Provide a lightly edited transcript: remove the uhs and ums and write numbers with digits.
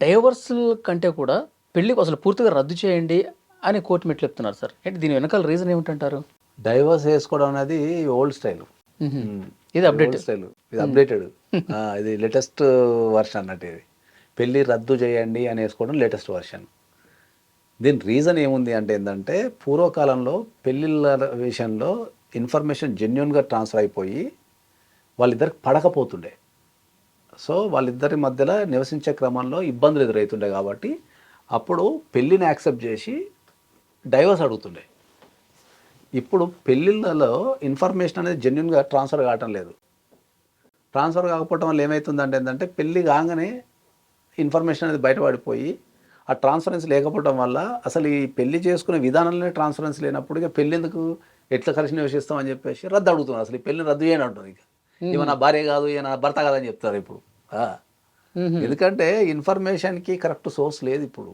డైవర్సల్ కంటే కూడా పెళ్ళికి అసలు పూర్తిగా రద్దు చేయండి అని కోర్టు మెట్లు చెప్తున్నారు సార్. ఏంటి దీని వెనకాల రీజన్ ఏమిటంటారు? డైవర్స్ వేసుకోవడం అనేది ఓల్డ్ స్టైల్. మ్మ్. ఇది అప్డేట్. ఓల్డ్ స్టైల్, ఇది అప్డేటెడ్. ఇది లేటెస్ట్ వర్షన్ అన్నట్టు. ఇది పెళ్ళి రద్దు చేయండి అని వేసుకోవడం లేటెస్ట్ వర్షన్. దీని రీజన్ ఏముంది అంటే ఏంటంటే, పూర్వకాలంలో పెళ్ళిళ్ళ విషయంలో ఇన్ఫర్మేషన్ జెన్యున్గా ట్రాన్స్ఫర్ అయిపోయి వాళ్ళిద్దరికి పడకపోతుండే. సో వాళ్ళిద్దరి మధ్యలో నివసించే క్రమంలో ఇబ్బందులు ఎదురవుతుండే కాబట్టి అప్పుడు పెళ్ళిని యాక్సెప్ట్ చేసి డైవర్స్ అడుగుతుండే. ఇప్పుడు పెళ్ళిళ్ళలో ఇన్ఫర్మేషన్ అనేది జెన్యున్గా ట్రాన్స్ఫర్ కావటం లేదు. ట్రాన్స్ఫర్ కాకపోవడం వల్ల ఏమవుతుందంటే ఏంటంటే, పెళ్ళి కాగానే ఇన్ఫర్మేషన్ అనేది బయటపడిపోయి ఆ ట్రాన్స్పరెన్సీ లేకపోవడం వల్ల అసలు ఈ పెళ్లి చేసుకునే విధానంలోనే ట్రాన్స్పరెన్సీ లేనప్పుడు ఇక పెళ్ళి ఎందుకు, ఎట్లా కలిసి నివసిస్తామని చెప్పేసి రద్దు అడుగుతున్నారు. అసలు ఈ పెళ్ళిని రద్దు చేయని అంటుంది. ఇక ఇవ నా భార్య కాదు, ఇక నా భర్త కాదని చెప్తారు ఇప్పుడు. ఎందుకంటే ఇన్ఫర్మేషన్కి కరెక్ట్ సోర్స్ లేదు ఇప్పుడు.